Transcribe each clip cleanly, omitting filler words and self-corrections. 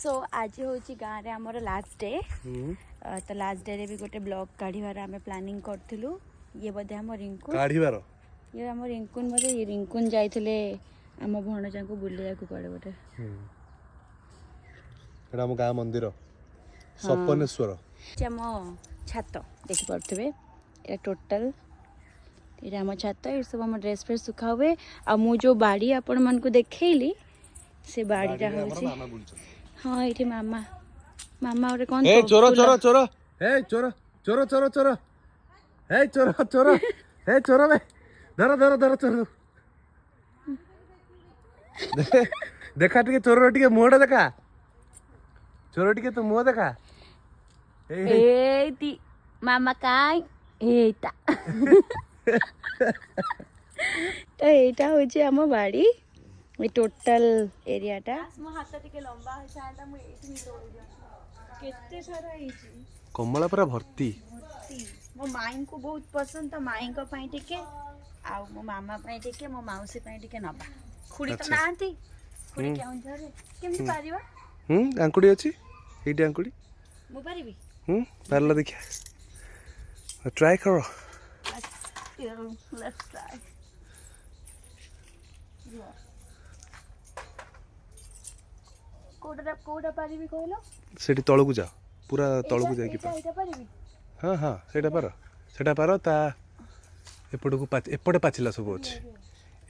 सो आज हूँ गाँव में आमर लास्ट डे तो लास्ट डे रे भी गोटे ब्लॉग काढ़ार आम प्लानिंग करूँ ये बोधे आम रिंकुन काढ़ीबार ये आम रिंकुन बोधे रिंकुन जाइए आम भणजा को बुलाया कड़े गोटे आम गाँ मंदिर सपनेश्वर आम छात देखिपे ये टोटाल ये आम छात ये सब आम ड्रेस फ्रेस सुखा हुए आ मु जो बाड़ी आपण मन को देखली से बाड़ीटा हूँ हाँ ये मामा मामा गोटे कौन चोर चोर चोर हे चोर चोर चोर चोर हे चोर चोर हे चोर बे धर धर धर चोर देखा टिके चोर टिके मुहटा देखा चोर टिके तो मुह देखा ए मामा काय एटा तो एटा होची आम बाड़ी ये टोटल एरियाटा मो हाथ टिके लंबा हो सादा मु एठी भी तोड़ दिया केते सारा हेची कमला पूरा भर्ती मो माई को बहुत पसंद तो माई को पई टिके आ मो मामा पई टिके मो माउसी पई टिके नबा खुड़ी तो नांती खुड़ी केउं धरे केमति पारिबा आंकुड़ी अछि एठी आंकुड़ी मु पारिबी पारला देखिया ट्राई करो लेट्स ट्राई कोडा पारिबी कहलो सेठी तळकु जा पूरा तळकु जाई कि एटा पारिबी हाँ हाँ सेटा पार ता एपटकू एपटे पाचिला सब अच्छे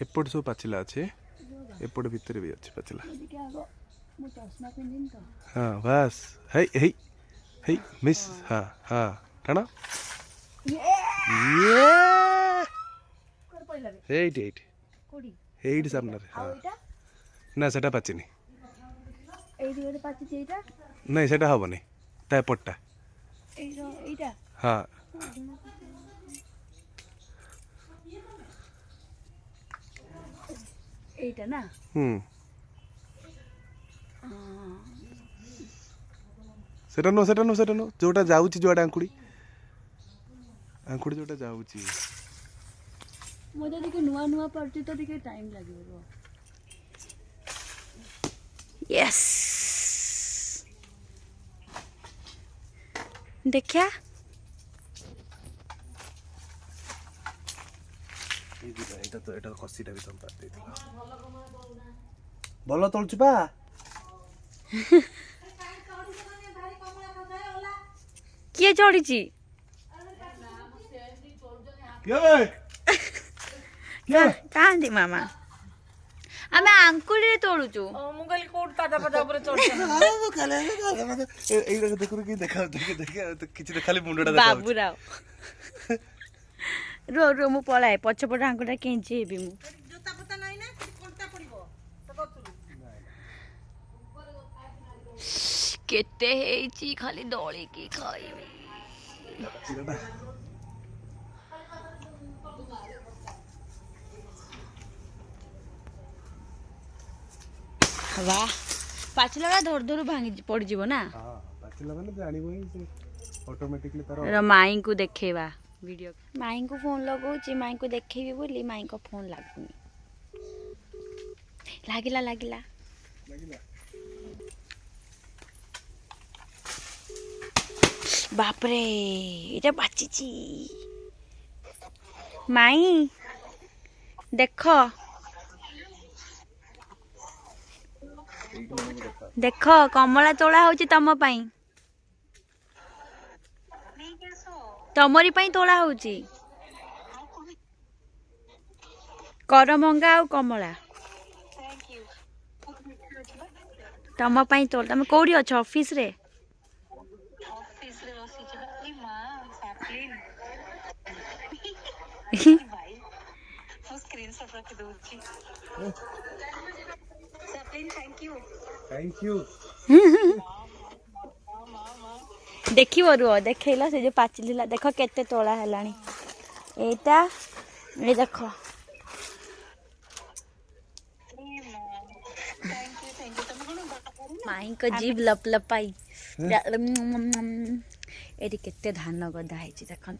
एपट सब पाचिला अच्छे एपट भितर भी अच्छे पाचिला हाँ बस है है है मिस हाँ हाँ टाणा एट एट एट सामने हाँ ना सेटा पाचिनी नहीं सेटा हबनी ता एपटटा हाँ एटा ना सेटा नो जोटा जाउची जोटा आंकुड़ी आंकुड़ी जोटा जाउची मुझे देखो नुआ नुआ पड़ती तो देखो टाइम लगेगा यस देखिया एटा खसीटा भी तुम पात देथिला बोलो तळचु बा किए चढ़ी कहाँ दी मामा आमे आंकुड़ी रे तोड़ुचु मु कहली कोड पादा पादा ऊपर चढ़ एई देखु कि देखा देख किछि खाली मुंडटा देखा बाबू राव रो रो मु पळाए पछपट आंकुड़ा केंची हेबी मु जोता पता नाही ना कोनता पड़िबो तो कतु केते हेची खाली दौड़ी की खाइबी वाह पाचिला धर धर भांगी पड़ जीवो ना हां पाचिला माने जानिबो ही से ऑटोमेटिकली तार रो माई को देखेबा वीडियो माई को फोन लगाउची माई को देखेबी बोली माई को फोन लागुनी लागिला लागिला लागिला बाप रे एटा बाचिची माई देख देख कमला तोड़ा होची तम पाई तमरी पाई तोड़ा होची करमंगा आ कमला तम पाई तोड़ तमे कोडी अछ ऑफिस रे स्क्रीनशॉट रख दोची सप्लिन थैंक यू देखिव रुह देखला से जो पाचिला देख केते तोड़ा हेलानी एटा ए देख माई को जीभ लप लपाई एटी केते धान गदा है देखो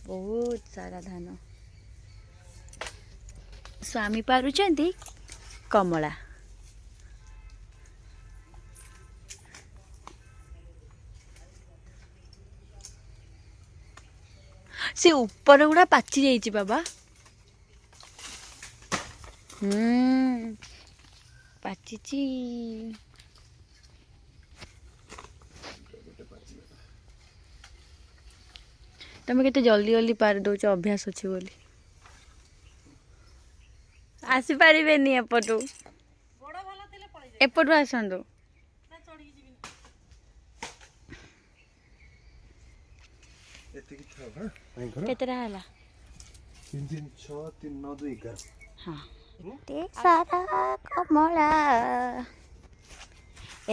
बहुत सारा धान स्वामी पारुचंती कमला से ऊपर गुड़ा पाची जाइए बाबा पाची तुम के जल्दी जल्दी पार दौच अभ्यास अच्छी बोली आसी पारे एपटू एपटू आसतु केतरा हला 3 3 6 3 9 2 11 हाँ ते सारा कमला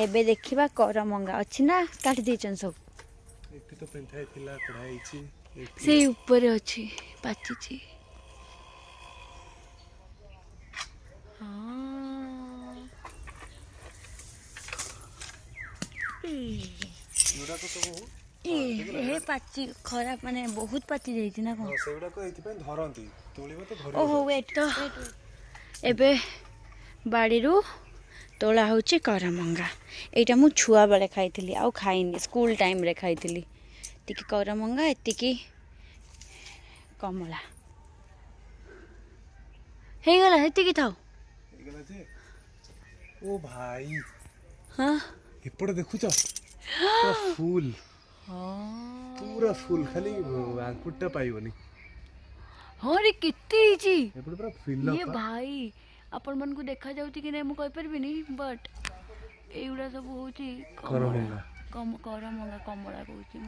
एबे देखिबा करमंगा अछि ना काटी देचन सब एठी तो पेंथाई थिला कढ़ाई छी से ऊपर अछि पाची छी हां जोडा को तो ए पाची खराब माने बहुत पाची जाइछि ना कोन सेउडा को एथि पे धरंती तोलिबो तो धरि ओहो वेट तो एबे बाड़ीरू तोला होची करमंगा एटा मु छुआ बेले खाइथिली आउ खाइनी स्कूल टाइम रे खाइथिली तिकी करमंगा एतिकी कमला हे गला एतिकी थाओ गला जे ओ भाई हां एपड़ देखु छ पूरा फूल पूरा फूल खाली आंकुटा पाइबनी हाँ रे कितनी जी एपड़ पूरा फील ये भाई अपन मन को देखा जाउती कि नै मु कहि परबिनी बट एउडा सब होची करमंगा करमंगा कमला कहूची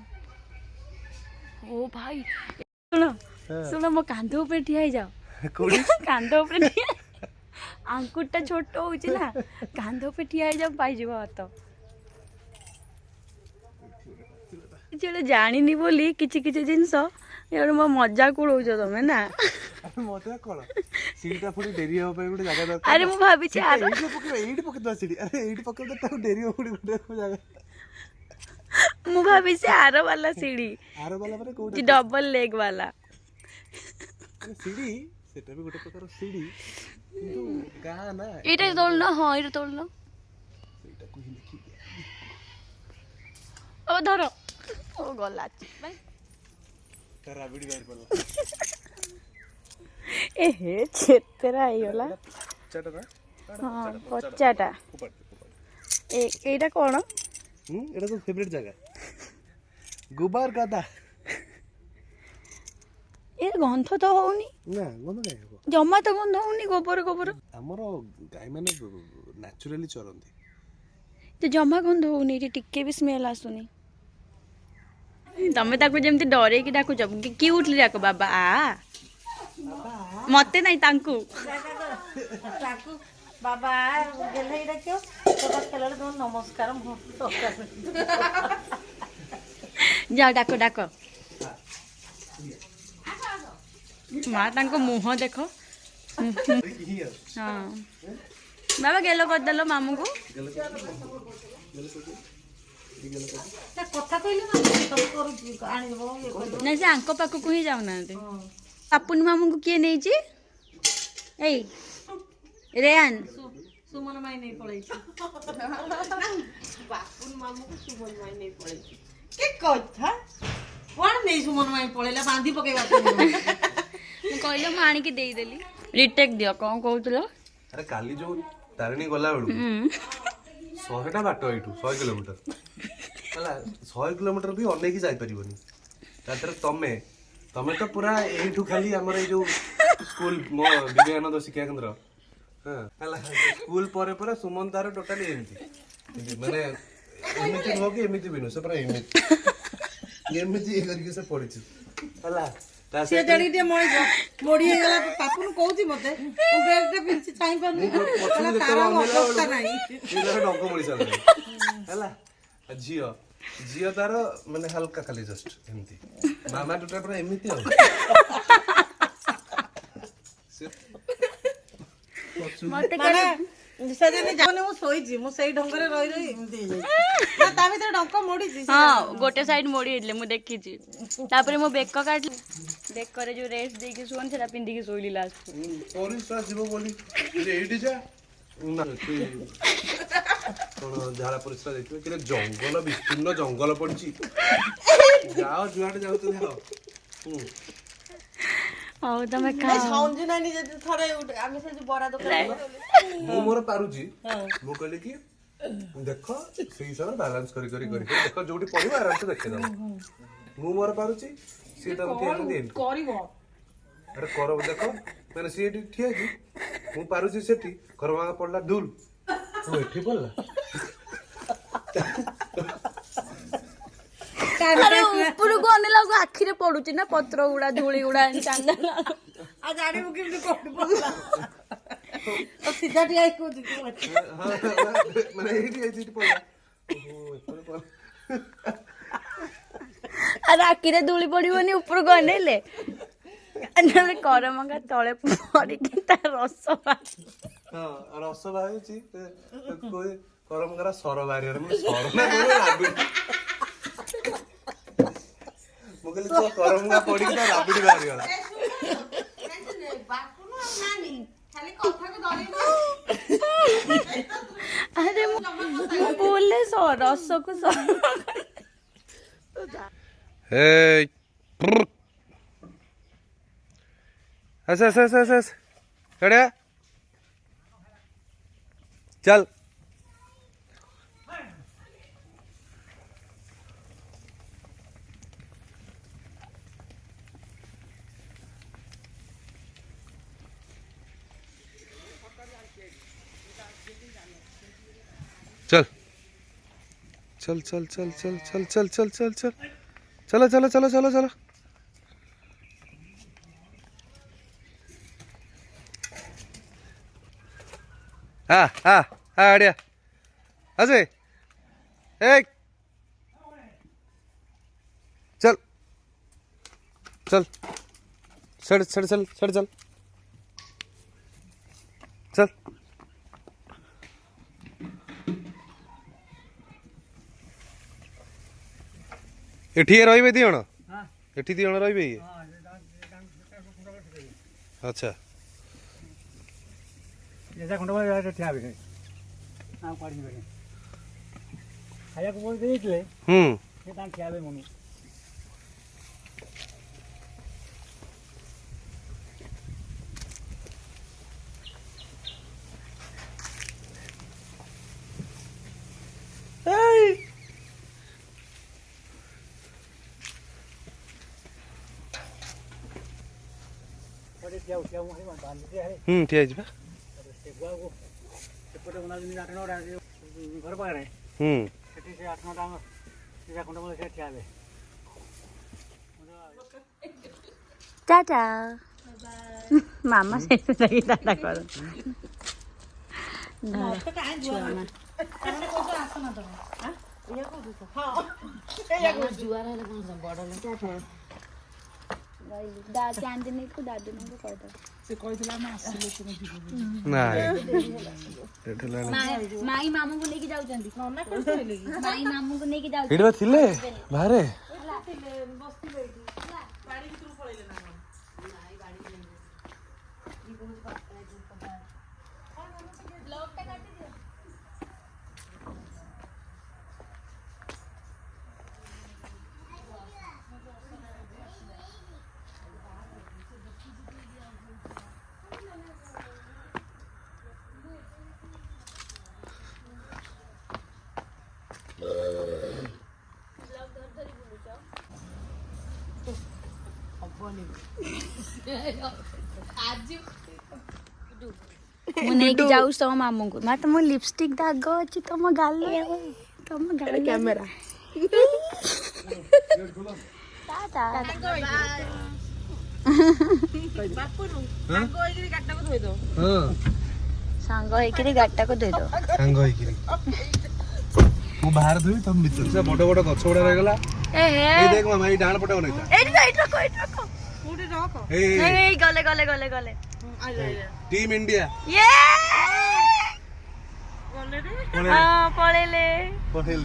ओ भाई सुनो सुनो मो कांधो पे ठिया जाओ कोडी कांधो पे ठिया आंकुटा छोटो होची ना कांधो पे ठिया जाओ पाई जीवा तो जेडे जानिनी बोली किछि किछि जिंस यार मो मजाक उड़ौछ तमे ना मते कोन सीटा पुडी डेरी हो पे गुटे जगह दरकार अरे मु भाबी छी आरो एइड पके दो सीडी अरे एइड पके दो तो डेरी हो पुडी गुटे जगह मु भाबी छी आरो वाला सीढ़ी आरो वाला माने कोडी डबल लेग वाला सीडी सेटा भी गुटे प्रकार सीडी किंतु गा ना एटा तोलना हां एटा तोलना सेटा को ही लिखि ओ धरो ओ गला भाई तारा बिडी बाहर पड़ला ए हे छेतरा आइला चटरा हां पचाटा ऊपर ए एटा कोन एटा तो फेवरेट जगह गुबार गादा ए गंध तो होउनी ना गंध काय हो जम्मा तो गंध होउनी गोबर गोबर हमरो गाय माने नेचुरली चरंती तो जम्मा गंध होउनी टिके भी स्मेल आसुनी तमे ताको जेमती डरे कि डाकु जब क्यूटली डाको बाबा आ मते नहीं तांकू ताकू बाबा गेले इरा क्यों तो खेलले तो नमस्कार जाओ डाको डाको माँ तांको मुँह देखो हाँ बाबा गेलो कर देलो मामू को कथा कहले ना सब करू आनी देबो ये कर नहीं से आंको पाखु को ही जाऊ ना पापुन मामू को किए नहीं जी ए रेयान सुमन माई नहीं पड़ै छी बापुन मामू को सुमन माई नहीं पड़ै छी के कथा कोन नहीं सुमन माई पड़ैला बांधी पकेबा मु कहले मु आनी के देई देली रिटेक दियो कोन कहउतलो अरे काली जो तारिणी गला बेलू 100टा बाट एठू 100 किलोमीटर हला 100 किलोमीटर भी अनेक ही जाई परिबनी तातर तमे तो पूरा एठू खाली हमर ए जो स्कूल मो विवेकानंद शिक्षा केंद्र हां हला स्कूल परे परे सुमन तार टोटली एमती माने एमिति हो कि एमिति बिनु से पूरा एमिति करके से पड़िछ हला से जड़ी दे मोड़ी गेला पापुन कहूची मते ओ बेग ते पिंची चाहि पानी तारा अवस्था नाही इधर डंको मरी चल हला जियो जियो तार माने हल्का खाली जस्ट एमती मामा टोटा पूरा एमिति हो मते माने सेदिन जाने मु सोईची मु सेई ढंगरे रही रही एमती जाई ना ता भीतर डंको मोड़ी छी हाँ गोटे साइड मोड़ी हेले मु देखी छी तापरे मो बेक काटली बेक करे जो रेस्ट देके सोन छला पिंडी के सोइली लास्ट परिश्रा जीव बोली रे एडी जा ना कोन झाला परिश्रा देखियो कि जंगल विस्तीर्ण जंगल पड़ची जाओ जुआटे जाओ तो जाओ ହଉ ତମେ ଖାଅ। ସଞ୍ଜୁ ନାନୀ ଯଦି ଥରେ ଆମେ ସେ ବରା ଦୋକାନ ମୁଁ ମୋର ପାରୁଛି ମୁଁ କହିଲି କି ଦେଖ ସେଇ ହିସାବରେ ବାଲାନ୍ସ କରି ଦେଖ ଯୋଉଠି ପଡିବ ଆରାମସେ ଦେଖେଇଦବ। ମୁଁ ମୋର ପାରୁଛି ସିଏ ତମକୁ କରିବ ଆରେ କର ଦେଖ ମାନେ ସିଏ ଏଠି ଠିଆ ହେଇଛି ମୁଁ ପାରୁଛି ସେଠି କରମା ପଡିଲା ଧୁଲ ଏଠି ପଡିଲା। ଆରେ ଉପରକୁ ଅନେଇଲା ବେଳକୁ ଆଖିରେ ପଡୁଛି ନା ପତ୍ର ଗୁଡା ଧୂଳି ଗୁଡା ଚାନ୍ଦା। ଆଉ ଜାଣିବୁ କେମିତି କୋଉଠି ପଡିଲା ସିଧା ଠିଆ ହେଇକି କହୁଛି ମାନେ ଏଇଠି ଏଇଠି ପଡିଲା। ଆରେ ଆଖିରେ ଧୂଳି ପଡିବନି ଉପରକୁ ଅନେଇଲେ। ନହେଲେ କରମଙ୍ଗା ତଳେ ପଡିକି ତା ରସ ହଁ ରସ ବାହାରୁଛି କରମଙ୍ଗାର ସର ବାହାରିବାର ସର ନା ରାବିଡି। ମୁଁ କହିଲି ତୋ କରମଙ୍ଗା ପଡିକି ତା ରାବିଡି ବାହାରିଗଲା। ଆରେ ମୁଁ ବୋଲେ ରସକୁ चल चल चल चल चल चल चल चल चल चल चल चलो चलो चलो चलो चलो आड़िया अजय एक चल चल चल चल चल चल चल चल एठी रहिबे दी जण एठी दी जण रहिबे अच्छा जैसा खंड में ठिया भी ना पाड़ी में खाया को बोल देइले से तान ठिया बे मम्मी अरे क्या क्या मुझे बांध दे है ठिया जिबा ସେପଟେ ଗଲା ଯେମିତି 8-9ଟା ଘର ପାଖରେ ସେଠି ସେ 8-9ଟା ସିଧା ଖଣ୍ଡ ବୋଲେ ସେ ଠିଆ ହେବେ। टाटा मामा से लगी टाटा करो चांदनी को दादू को कह दो से कहला हम आसले तुम माई मामू को लेके जाउ जंदी नन्ना कहले माई मामू को लेके जाउ हिडवा थिले बाहरे बस्ती बैठी गाड़ी भितर पळैले ना नाई गाड़ी ई बहुत बात है जो पता ब्लॉक टा काटी दियो ମୁଁ ନେଇକି ଯାଉଛି ତମ ମାମୁଙ୍କୁ ମା ତମ ଲିପଷ୍ଟିକ ଦାଗ ଅଛି ତମ ଗାଲ ତମ ଗାଲ କ୍ୟାମେରା ସାଙ୍ଗ ହେଇକିରି ଗାଡିଟାକୁ ଧୋଇଦବ ସାଙ୍ଗ ହେଇକିରି ମୁଁ ବାହାର ଧୋଇ ତମ ଭିତରେ ସେ ବଡ ବଡ ଗଛ ଗୁଡା ରହିଗଲା ଏଇ ଦେଖ ମାମା ଏଇ ଡାଣ ପଟେ ବନେଇଥା ଏଇଠି ରଖ କୋଉଠି ରଖ ଏଇ ଗଲେ ଗଲେ ଗଲେ ଗଲେ टीम इंडिया ये बोले रे पळेले पटेल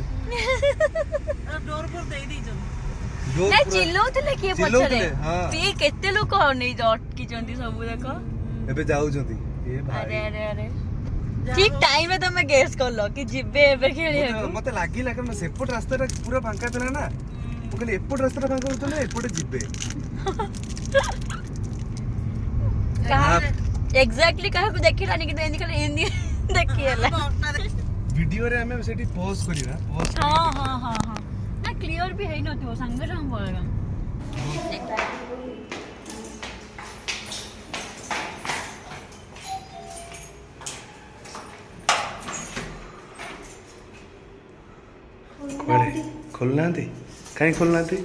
डोर पर देई दी जन नहीं चिल्लौଥିଲେ किए पछरे चिल्लौଥିଲେ, हाँ। ती केते लोक नहीं अटकी जंती सब देखो एबे जाउजंती ए भाई अरे अरे अरे ठीक टाइम में तुम गेस कर लो कि जिबे एबे खेली मते लागी लागल ना सेपट रास्ता रे पूरा फांका थला ना ମୁଁ କହିଲି ଏପଟ ରାସ୍ତାଟା ଫାଙ୍କା କରୁଥିଲେ ଏପଟେ ଯିବେ। ଏକ୍ଜାକ୍ଟଲି କାହାକୁ ଦେଖିଲାନି କିନ୍ତୁ ଏମିତି ଖାଲି ଏମିତି ଦେଖି ହେଲା। ଭିଡିଓରେ ଆମେ ସେଠି ପଜ୍ କରିବା। ହଁ ହଁ ହଁ ହଁ ନା କ୍ଲିୟର ବି ହେଇନଥିବ ସାଙ୍ଗେ ସାଙ୍ଗେ ପଳେଇବା। ଖୋଲୁନାହାନ୍ତି କାହିଁ ଖୋଲୁନାହାନ୍ତି?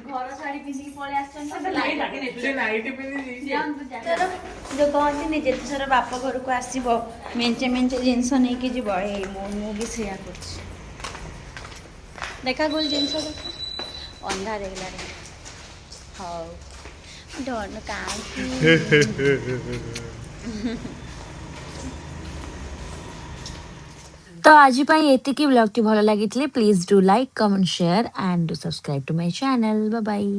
ଘର ଶାଢୀ ପିନ୍ଧିକି ପଳେଇ ଯୋଉ କହନ୍ତିନି ଯେତେ ସାରା ବାପ ଘରକୁ ଆସିବ ମେଞ୍ଚେ ମେଞ୍ଚେ ଜିନିଷ ନେଇକି ଯିବ। ଏଇ ମୁଁ ବି ସେଇଆ କରୁଛି। ଦେଖା ଗୋଲ ଜିନିଷ ଦେଖ ଅନ୍ଧାର ହେଇଗଲାଣି। ହଉ ଡର କାହିଁକି। तो आज एतिकी ब्लॉग टी भल लगी please do like comment share and do subscribe to my channel. Bye bye.